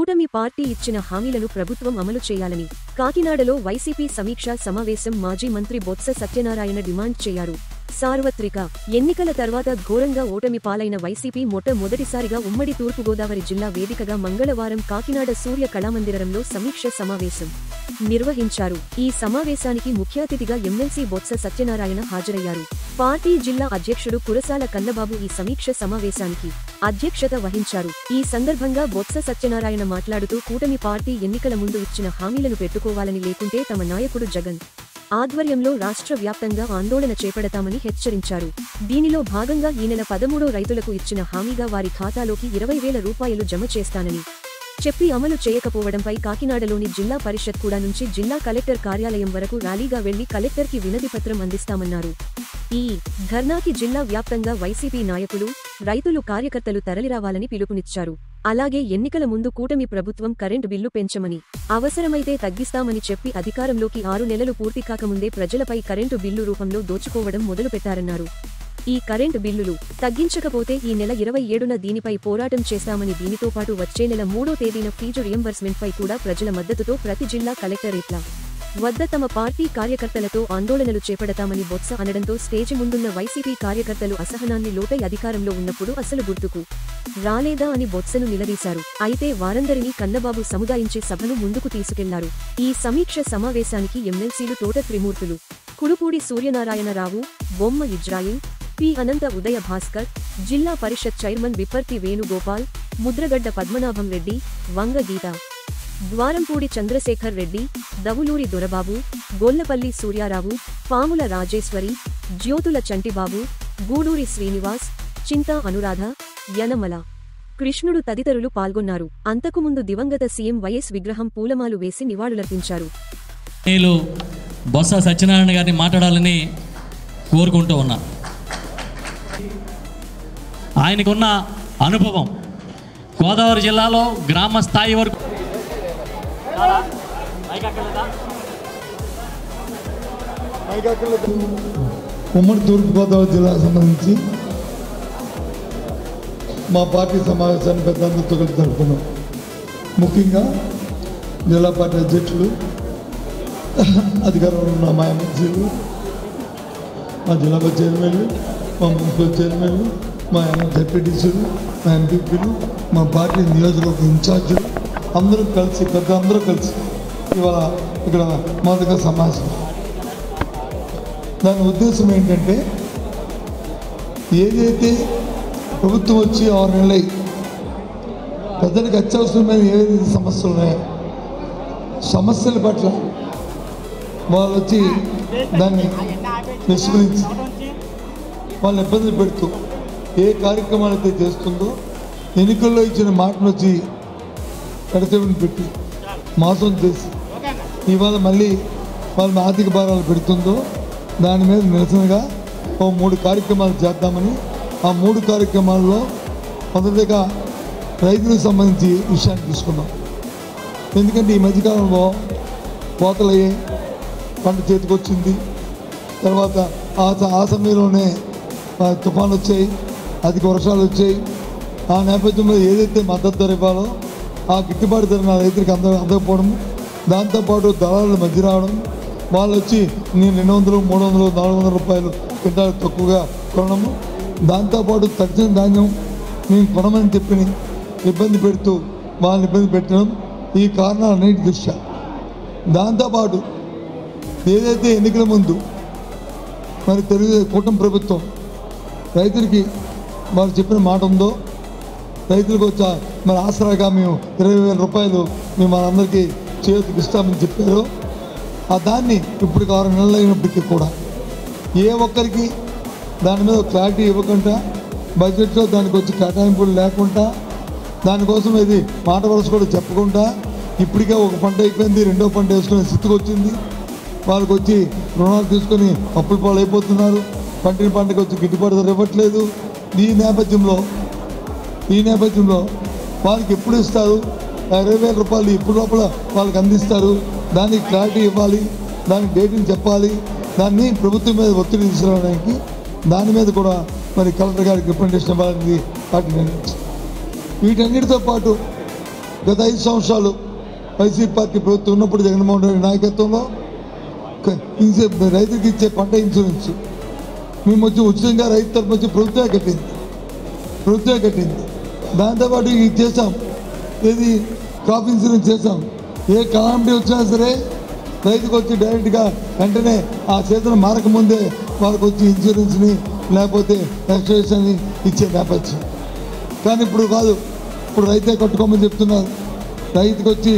కూటమి పార్టీ ఇచ్చిన హామీలను ప్రభుత్వం అమలు చేయాలని కాకినాడలో వైసీపీ సమీక్షా సమావేశం మాజీ మంత్రి బొత్స సత్యనారాయణ డిమాండ్ చేశారు. సార్వత్రిక ఎన్నికల తర్వాత ఘోరంగా ఓటమి పాలైన వైసీపీ మొదటిసారిగా ఉమ్మడి తూర్పుగోదావరి జిల్లా వేదికగా మంగళవారం కాకినాడ సూర్య కళామందిరంలో సమీక్ష సమావేశం నిర్వహించారు. ఈ సమావేశానికి ముఖ్య అతిథిగా ఎమ్మెల్సీ బొత్స సత్యనారాయణ హాజరయ్యారు. పార్టీ జిల్లా అధ్యక్షుడు కురసాల కన్నబాబు ఈ సమీక్ష సమావేశానికి అధ్యక్షత వహించారు. ఈ సందర్భంగా బొత్స సత్యనారాయణ మాట్లాడుతూ కూటమి పార్టీ ఎన్నికల ముందు ఇచ్చిన హామీలను పెట్టుకోవాలని, లేకుంటే తమ నాయకుడు జగన్ ఆధ్వర్యంలో రాష్ట్ర వ్యాప్తంగా ఆందోళన చేపడతామని హెచ్చరించారు. దీనిలో భాగంగా ఈ నెల 13 రైతులకు ఇచ్చిన హామీగా వారి ఖాతాలోకి 20,000 రూపాయలు జమ చేస్తానని చెప్పి అమలు చేయకపోవడంపై కాకినాడలోని జిల్లా పరిషత్ కూడా నుంచి జిల్లా కలెక్టర్ కార్యాలయం వరకు ర్యాలీగా వెళ్లి కలెక్టర్కి వినతిపత్రం అందిస్తామన్నారు. ఈ ధర్నాకి జిల్లా వ్యాప్తంగా వైసీపీ నాయకులు, రైతులు, కార్యకర్తలు తరలిరావాలని పిలుపునిచ్చారు. అలాగే ఎన్నికల ముందు కూటమి ప్రభుత్వం కరెంటు బిల్లు పెంచమని, అవసరమైతే తగ్గిస్తామని చెప్పి అధికారంలోకి 6 నెలలు పూర్తి కాకముందే ప్రజలపై కరెంటు బిల్లు రూపంలో దోచుకోవడం మొదలుపెట్టారన్నారు. ఈ కరెంటు బిల్లులు తగ్గించకపోతే ఈ నెల 27న దీనిపై పోరాటం చేస్తామని, దీనితో పాటు వచ్చే నెల 3వ తేదీన ఫీజు రియంబర్స్మెంట్ పై కూడా ప్రజల మద్దతుతో ప్రతి జిల్లా కలెక్టరేట్ల వద్ద తమ పార్టీ కార్యకర్తలతో ఆందోళనలు చేపడతామని బొత్స అనడంతో స్టేజి ముందున్న వైసీపీ కార్యకర్తలు అసహనాన్ని లోటై అధికారంలో ఉన్నప్పుడు అసలు గుర్తుకు రాలేదా అని బొత్సను నిలదీశారు. అయితే వారందరినీ కన్నబాబు సముదాయించి సభను ముందుకు తీసుకెళ్లారు. ఈ సమీక్ష సమావేశానికి ఎమ్మెల్సీలు తోట త్రిమూర్తులు, కుడుపూడి సూర్యనారాయణరావు, బొమ్మ ఇజ్రాయిల్, పి అనంత ఉదయ భాస్కర్, జిల్లా పరిషత్ చైర్మన్ విప్పర్తి వేణుగోపాల్, ముద్రగడ్డ పద్మనాభం రెడ్డి, వంగ గీత, ద్వారంపూడి చంద్రశేఖర్ రెడ్డి, దవులూరి దొరబాబు, గొల్లపల్లి సూర్యారావు, పాముల రాజేశ్వరి, జ్యోతుల చంటిబాబు, గూడూరి శ్రీనివాస్, చింతా అనురాధ, యనమల కృష్ణుడు తదితరులు పాల్గొన్నారు. అంతకుముందు దివంగత సీఎం వైఎస్ విగ్రహం పూలమాలు వేసి నివాళులర్పించారు. బొత్స సత్యనారాయణ గారిని మాట్లాడాలని కోరుకుంటూ ఉన్నా. ఆయనకున్న అనుభవం గోదావరి జిల్లాలో గ్రామ స్థాయి వరకు ఉమ్మడి తూర్పుగోదావరి జిల్లాకు సంబంధించి మా పార్టీ సమావేశాన్ని పెద్దందరితో కలిసి జరుపుకున్నాం. ముఖ్యంగా జిల్లా పార్టీ అధ్యక్షులు, అధికారంలో ఉన్న మా ఎమ్మెల్సీలు, మా జిల్లా చైర్మన్లు, మా మున్సిపల్ చైర్మన్లు, మా జెడ్పీటీసీలు, మా ఎంపీపీలు, మా పార్టీ నియోజకవర్గ ఇన్ఛార్జీలు అందరూ కలిసి అందరూ కలిసి ఇవాళ ఇక్కడ మొదటిగా సమావేశం. దాని ఉద్దేశం ఏంటంటే, ఏదైతే ప్రభుత్వం వచ్చి 6 నెలలు ప్రజలకు అత్యవసరమైన ఏదైతే సమస్యలు ఉన్నాయో సమస్యల పట్ల వాళ్ళు వచ్చి దాన్ని విస్మరించి వాళ్ళని ఇబ్బందులు పెడుతూ ఏ కార్యక్రమాలు అయితే చేస్తుందో, ఎన్నికల్లో ఇచ్చిన మాటను వచ్చి కడతెవిని పెట్టి మోసం చేసి ఇవాళ మళ్ళీ వాళ్ళ ఆర్థిక భారాలు పెడుతుందో దాని మీద నిరసనగా 3 కార్యక్రమాలు చేద్దామని, ఆ 3 కార్యక్రమాల్లో మొదటిగా రైతులకు సంబంధించి విషయాన్ని తీసుకున్నాం. ఎందుకంటే ఈ మధ్యకాలంలో కోతలయ్యే పంట చేతికొచ్చింది. తర్వాత ఆ సమయంలోనే తుఫాను వచ్చాయి, అధిక వర్షాలు వచ్చాయి. ఆ నేపథ్యంలో ఏదైతే మద్దతు ధర ఇవ్వాలో ఆ గిట్టుబాటు ధర నా రైతులకు అందకపోవడం, దాంతోపాటు దళారుల మధ్య రావడం, వాళ్ళు వచ్చి నేను 200, 300, 400 రూపాయలు క్వింటాలు తక్కువగా కొనడము, దాంతోపాటు తడిచిన ధాన్యం మేము కొనమని చెప్పి ఇబ్బంది పెడుతూ వాళ్ళని ఇబ్బంది పెట్టడం, ఈ కారణాలన్నింటి దృష్ట్యా దాంతోపాటు ఏదైతే ఎన్నికల ముందు మరి కూటమి ప్రభుత్వం రైతులకి వాళ్ళు చెప్పిన మాట ఉందో, రైతులకు వచ్చా మరి ఆసరాగా మేము 20,000 రూపాయలు మేము మనందరికీ చేతికి ఇస్తామని చెప్పారు. ఆ దాన్ని ఇప్పుడు 6 నెలలు అయినప్పటికీ కూడా ఏ ఒక్కరికి దాని మీద క్లారిటీ ఇవ్వకుండా, బడ్జెట్లో దానికి వచ్చి కేటాయింపులు లేకుండా, దానికోసం ఇది మాట వలస కూడా చెప్పకుండా ఇప్పటికే ఒక పంట అయిపోయింది, 2వ పంట వేసుకునే స్థితికి వచ్చింది. వాళ్ళకి వచ్చి రుణాలు తీసుకొని అప్పుల పాలు అయిపోతున్నారు. పంటకి వచ్చి గిట్టుబాటు ధర ఇవ్వట్లేదు. ఈ నేపథ్యంలో వాళ్ళకి ఎప్పుడు ఇస్తారు? 20,000 రూపాయలు ఇప్పుడు లోపల వాళ్ళకి అందిస్తారు. దానికి క్లారిటీ ఇవ్వాలి, దానికి డేట్ని చెప్పాలి, దాన్ని ప్రభుత్వం మీద ఒత్తిడి తీసుకురావడానికి దాని మీద కూడా మరి కలెక్టర్ గారికి రిప్రజెంటేషన్ ఇవ్వాలని పార్టీ నిర్ణయించింది. వీటన్నిటితో పాటు గత 5 సంవత్సరాలు వైసీపీ పార్టీ ప్రభుత్వం ఉన్నప్పుడు జగన్మోహన్ రెడ్డి నాయకత్వంలో రైతుకి ఇచ్చే పంట ఇన్సూరెన్స్ మేము వచ్చి ఉచితంగా రైతు తరపు వచ్చి ప్రభుత్వమే కట్టింది. దాంతోపాటు ఇది చేసాం, ఏది క్రాప్ ఇన్సూరెన్స్ చేసాం. ఏ కలామిటీ వచ్చినా సరే రైతుకు వచ్చి డైరెక్ట్గా వెంటనే ఆ చేతులు మారకముందే వాళ్ళకు వచ్చి ఇన్సూరెన్స్ని లేకపోతే ఎక్స్ట్రేషన్ని ఇచ్చే నేపథ్యం. కానీ ఇప్పుడు కాదు, ఇప్పుడు రైతే కట్టుకోమని చెప్తున్నారు. రైతుకు వచ్చి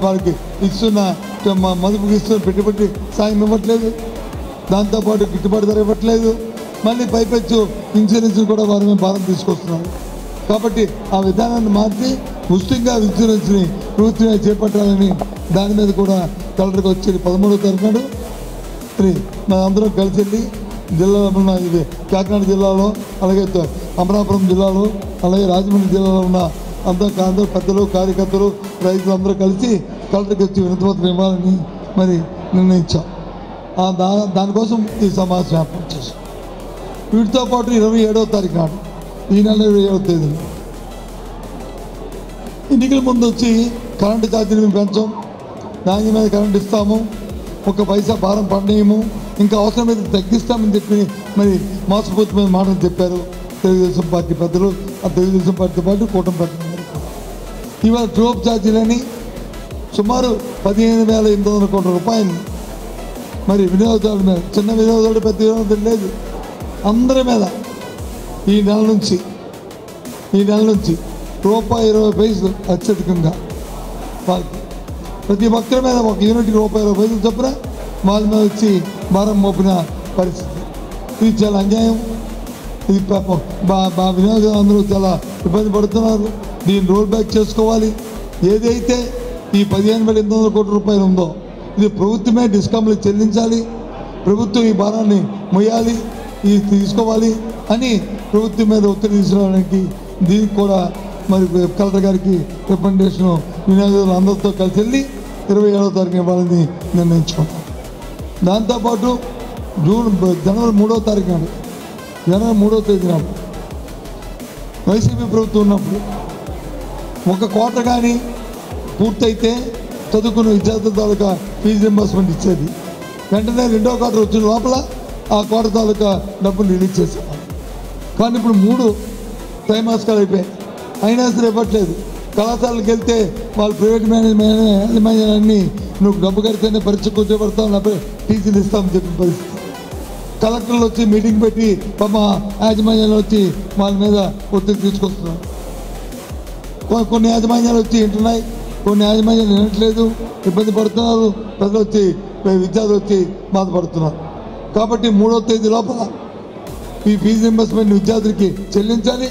వాళ్ళకి ఇస్తున్న మదుపుకి ఇస్తున్న పెట్టుబడి సాయం ఇవ్వట్లేదు, దాంతోపాటు గిట్టుబాటు ధర ఇవ్వట్లేదు, మళ్ళీ పైపెచ్చు ఇన్సూరెన్స్ కూడా వారి మీద భారం తీసుకొస్తున్నారు. కాబట్టి ఆ విధానాన్ని మార్చి ఉచితంగా ఇన్సూరెన్స్ని ప్రభుత్వమే చేపట్టాలని దాని మీద కూడా కలెక్టర్కి వచ్చి 13వ తారీఖు నాడు మన అందరం కలిసి వెళ్ళి జిల్లాలో ఉన్న ఇది కాకినాడ జిల్లాలో, అలాగే అమలాపురం జిల్లాలో, అలాగే రాజమండ్రి జిల్లాలో ఉన్న అందరూ పెద్దలు, కార్యకర్తలు, రైతులు అందరూ కలిసి కలెక్టర్కి వచ్చి వినతిపత్రం ఇవ్వాలని మరి నిర్ణయించాం. దానికోసం ఈ సమావేశం ఏర్పాటు చేశాం. వీటితో పాటు 27వ తారీఖు నాడు, ఈ నెల 27వ తేదీన ఎన్నికల ముందు వచ్చి కరెంటు ఛార్జీలు మేము పెంచాం, నాణ్యమైన కరెంటు ఇస్తాము, 1 పైసా భారం పడనేయము, ఇంకా అవసరమైతే తగ్గిస్తామని చెప్పి మరి మోసపూరితమైన మాటలు చెప్పారు తెలుగుదేశం పార్టీ పెద్దలు. ఆ తెలుగుదేశం పార్టీతో పాటు కూటమి పెద్దలు. ఇవాళ ట్రూప్ ఛార్జీలని సుమారు 15,800 కోట్ల రూపాయలు మరి వినియోగదారుల మీద, చిన్న వినియోగదారుడు పెద్ద వినియోగదారుడు లేదు, అందరి మీద ఈ నెల నుంచి ₹1.20 అత్యధికంగా ప్రతి ఒక్కరి మీద 1 యూనిట్కి ₹1.20 చొప్పున వాళ్ళ మీద వచ్చి భారం మోపిన పరిస్థితి. ఇది చాలా అన్యాయం. ఇది వినియోగదారులు చాలా ఇబ్బంది పడుతున్నారు. దీన్ని రోల్ బ్యాక్ చేసుకోవాలి. ఏదైతే ఈ 15,800 కోట్ల రూపాయలు ఉందో ఇది ప్రభుత్వమే డిస్కామ్లకు చెల్లించాలి, ప్రభుత్వం ఈ భారాన్ని మొయ్యాలి, ఇది తీసుకోవాలి అని ప్రభుత్వం మీద ఒత్తిడి తీసుకురావడానికి దీనికి కూడా మరి కలెక్టర్ గారికి రికమెండేషన్ వినియోగదారులు అందరితో కలిసి వెళ్ళి 27వ తారీఖు ఇవ్వాలని నిర్ణయించుకున్నాం. దాంతోపాటు జనవరి 3వ తారీఖు నాడు, జనవరి 3వ తేదీ నాడు వైసీపీ ప్రభుత్వం ఉన్నప్పుడు 1 క్వార్టర్ కానీ పూర్తయితే చదువుకున్న విద్యార్థుల తాలూకా ఫీజు రింబర్స్మెంట్ ఇచ్చేది. వెంటనే 2వ క్వార్టర్ వచ్చిన లోపల ఆ క్వార్టర్ తాలూకా డబ్బులు రిలీజ్ చేసేవారు. కానీ ఇప్పుడు 3 త్రైమాసికాలు అయిపోయాయి, అయినా సరే ఇవ్వట్లేదు. కళాశాలకు వెళ్తే వాళ్ళు ప్రైవేట్ యాజమాన్యాన్ని నువ్వు డబ్బు కడితేనే పరీక్ష కూర్చోబెడతావు, లేకపోతే టీసీలు ఇస్తామని చెప్పిన పరిస్థితి. కలెక్టర్లు వచ్చి మీటింగ్ పెట్టి యాజమాన్యాలు వచ్చి వాళ్ళ మీద ఒత్తిడి తీసుకొస్తున్నారు. కొన్ని యాజమాన్యాలు వచ్చి వింటున్నాయి, కొన్ని యాజమాన్యాలు వినట్లేదు, ఇబ్బంది పడుతున్నారు. ప్రజలు వచ్చి విద్యార్థులు వచ్చి బాధపడుతున్నారు. కాబట్టి 3వ తేదీ లోపల ఈ ఫీజు రింబర్స్మెంట్ విద్యార్థులకి చెల్లించాలి,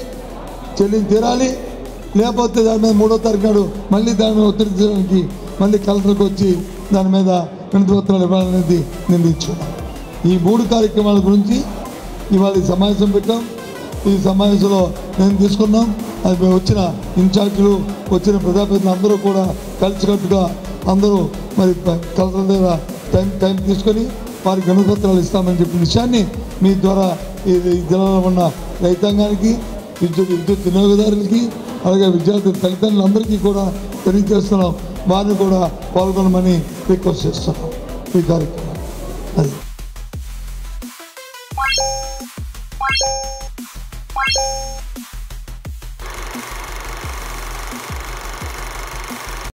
తీరాలి. లేకపోతే దాని మీద 3వ తారీఖు నాడు మళ్ళీ దాని మీద ఒత్తిడి చేయడానికి మళ్ళీ కలెక్టర్కి వచ్చి దాని మీద వినతిపత్రాలు ఇవ్వాలనేది నిర్ణయించుకున్నాం. ఈ 3 కార్యక్రమాల గురించి ఇవాళ ఈ సమావేశం పెట్టాం. ఈ సమావేశంలో నేను తీసుకున్నాం. అది వచ్చిన ఇన్ఛార్జీలు, వచ్చిన ప్రజాప్రతినిధులు అందరూ కూడా కలిసికట్టుగా అందరూ మరి కలెక్టర్ దగ్గర టైం తీసుకొని వారికి వినతిపత్రాలు ఇస్తామని చెప్పిన విషయాన్ని మీ ద్వారా ఈ జిల్లాలో ఉన్న రైతాంగానికి, విద్యుత్ వినియోగదారులకి, అలాగే విద్యార్థుల తల్లిదండ్రులందరికీ కూడా తెలియజేస్తున్నాం. వారిని కూడా పాల్గొనమని రిక్వెస్ట్ చేస్తున్నాం ఈ కార్యక్రమం. అది